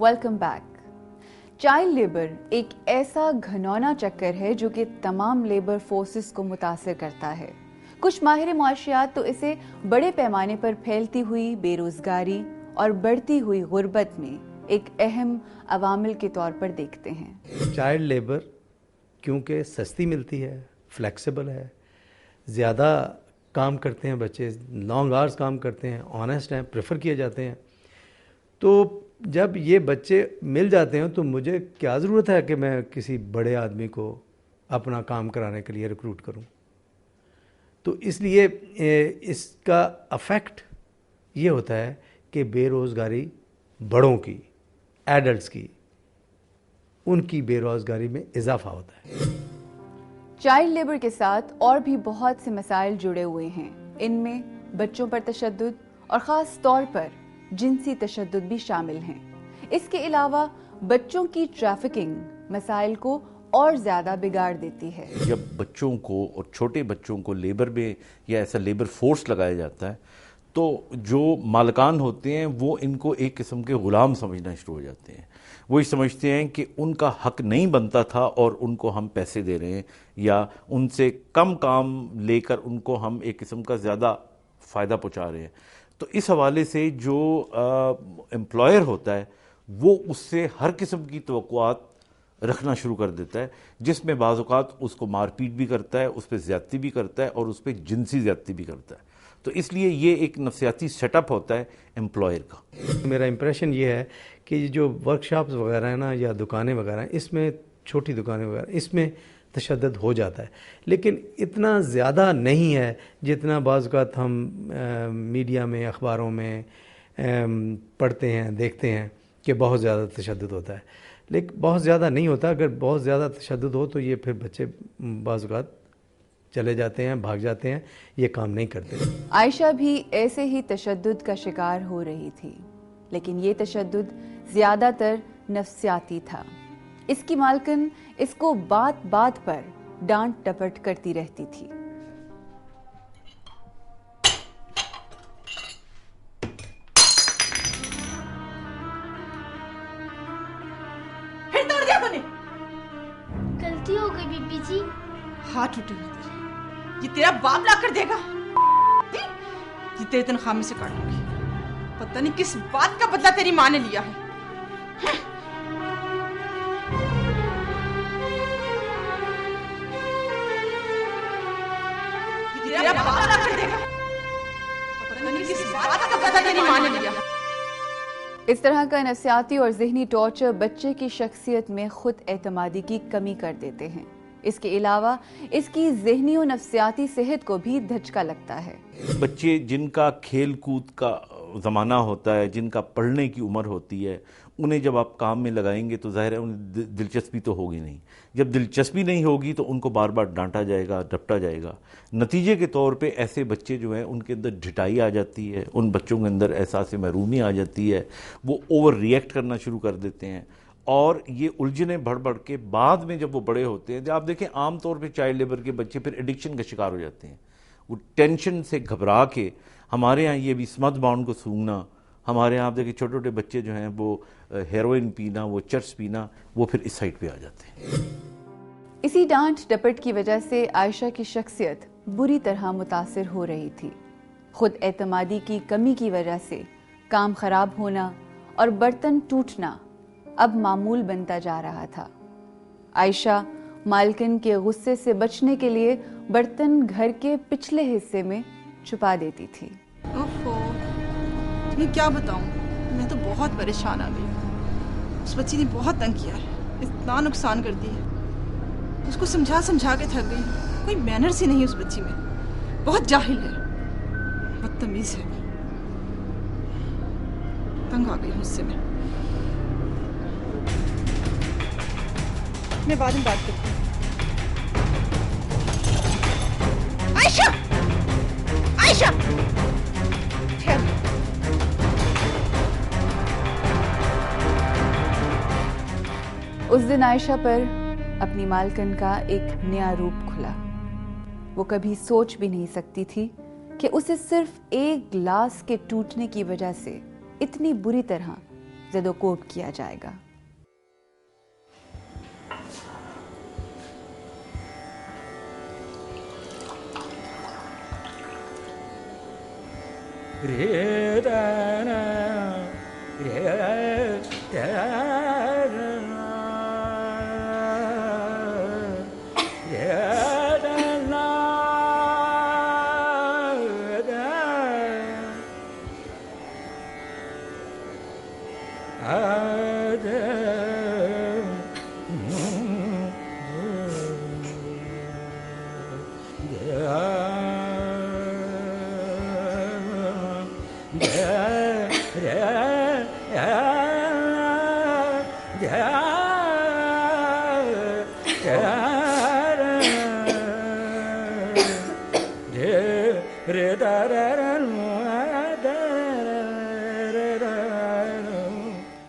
Welcome back. Child labour एक ऐसा घिनौना चक्कर है जो कि तमाम लेबर फोर्सेस को मुतासिर करता है। कुछ माहिर मुआशियात तो इसे बड़े पैमाने पर फैलती हुई बेरोजगारी और बढ़ती हुई गुर्बत में एक अहम अवामिल के तौर पर देखते हैं। चाइल्ड लेबर क्योंकि सस्ती मिलती है, फ्लेक्सिबल है, ज़्यादा काम करते हैं बच्चे, लॉन्ग आवर्स काम करते हैं, ऑनेस्ट हैं, प्रेफर किए जाते हैं। तो जब ये बच्चे मिल जाते हैं तो मुझे क्या ज़रूरत है कि मैं किसी बड़े आदमी को अपना काम कराने के लिए रिक्रूट करूं। तो इसलिए इसका अफेक्ट ये होता है कि बेरोज़गारी बड़ों की, एडल्ट्स की, उनकी बेरोज़गारी में इजाफा होता है। चाइल्ड लेबर के साथ और भी बहुत से मसाइल जुड़े हुए हैं। इनमें बच्चों पर तशद्दुद और ख़ास तौर पर जिनसी तशद्दुद भी शामिल हैं। इसके अलावा बच्चों की ट्रैफिकिंग मसाइल को और ज़्यादा बिगाड़ देती है। जब बच्चों को और छोटे बच्चों को लेबर में या ऐसा लेबर फोर्स लगाया जाता है तो जो मालकान होते हैं वो इनको एक किस्म के ग़ुलाम समझना शुरू हो जाते हैं। वो ये समझते हैं कि उनका हक नहीं बनता था और उनको हम पैसे दे रहे हैं या उनसे कम काम लेकर उनको हम एक किस्म का ज़्यादा फ़ायदा पहुंचा रहे हैं। तो इस हवाले से जो एम्प्लॉयर होता है वो उससे हर किस्म की तवक्कुआत रखना शुरू कर देता है, जिसमें बाज़ औक़ात उसको मारपीट भी करता है, उस पर ज़्यादती भी करता है और उस पर जिनसी ज़्यादती भी करता है। तो इसलिए ये एक नफ्सियाती सेटअप होता है एम्प्लॉयर का। मेरा इम्प्रेशन ये है कि जो वर्कशॉप्स वगैरह हैं ना या दुकानें वगैरह हैं, इसमें छोटी दुकानें वगैरह, इसमें तशद्दुद हो जाता है, लेकिन इतना ज़्यादा नहीं है जितना बाज़ औक़ात हम मीडिया में, अखबारों में पढ़ते हैं, देखते हैं कि बहुत ज़्यादा तशद्दुद होता है। लेकिन बहुत ज़्यादा नहीं होता। अगर बहुत ज़्यादा तशद्दुद हो तो ये फिर बच्चे बाज़ औक़ात चले जाते हैं, भाग जाते हैं, ये काम नहीं करते। आयशा भी ऐसे ही तशद्दुद का शिकार हो रही थी, लेकिन ये तशद्दुद ज़्यादातर नफ्सियाती था। इसकी मालकिन इसको बात बात पर डांट डपट करती रहती थी। फिर तोड़ दिया तूने? गलती हो गई बीबी जी। हाथ टूटे हुए तेरे, ये तेरा बाप ला कर देगा। ये तेरी तनख्वाह में से काटूंगी। पता नहीं किस बात का बदला तेरी माँ ने लिया है। ये तेरा बाप ला कर देगा। पता नहीं किस बात का बदला तेरी माँ ने लिया है। इस तरह का नफ्सियाती और ज़हनी टॉर्चर बच्चे की शख्सियत में खुद एतमादी की कमी कर देते हैं। इसके अलावा इसकी ज़हनी और नफ्सियाती सेहत को भी धचका लगता है। बच्चे जिनका खेल कूद का ज़माना होता है, जिनका पढ़ने की उम्र होती है, उन्हें जब आप काम में लगाएंगे तो ज़ाहिर है उन्हें दिलचस्पी तो होगी नहीं। जब दिलचस्पी नहीं होगी तो उनको बार बार डांटा जाएगा, डपटा जाएगा। नतीजे के तौर पे ऐसे बच्चे जो हैं उनके अंदर ढिठाई आ जाती है, उन बच्चों के अंदर एहसास महरूमी आ जाती है, वो ओवर रिएक्ट करना शुरू कर देते हैं और ये उलझने बढ़ बढ़ के बाद में जब वो बड़े होते हैं, आप देखें आम तौर पे चाइल्ड लेबर के बच्चे फिर एडिक्शन का शिकार हो जाते हैं। वो टेंशन से घबरा के, हमारे यहाँ ये भी स्मथ बाउंड को सूंघना, हमारे यहाँ आप देखिए छोटे छोटे बच्चे जो हैं वो हेरोइन पीना, वो चर्च पीना, वो फिर इस साइड पे आ जाते हैं। इसी डांट डपट की वजह से आयशा की शख्सियत बुरी तरह मुतासिर हो रही थी। खुद एतमादी की कमी की वजह से काम खराब होना और बर्तन टूटना अब मामूल बनता जा रहा था। आयशा मालकिन के गुस्से से बचने के लिए बर्तन घर के पिछले हिस्से में छुपा देती थी। ओफो, तुम्हें क्या बताऊं, मैं तो बहुत परेशान आ गई। उस बच्ची ने बहुत तंग किया है, इतना नुकसान कर दी है। उसको समझा समझा के थक गई। कोई मैनर्स ही नहीं उस बच्ची में, बहुत जाहिल है, बदतमीज है। तंग आ गई मुझसे मैं बाद में बात करती हूँ। आयशा, आयशा, उस दिन आयशा पर अपनी मालकिन का एक नया रूप खुला। वो कभी सोच भी नहीं सकती थी कि उसे सिर्फ एक ग्लास के टूटने की वजह से इतनी बुरी तरह ज़ेदोकोड किया जाएगा।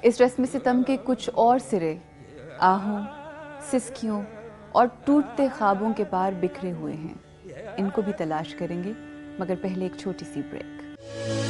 इस रस्म सितम के कुछ और सिरे आहों, सिसकियों और टूटते ख्वाबों के पार बिखरे हुए हैं। इनको भी तलाश करेंगे, मगर पहले एक छोटी सी ब्रेक।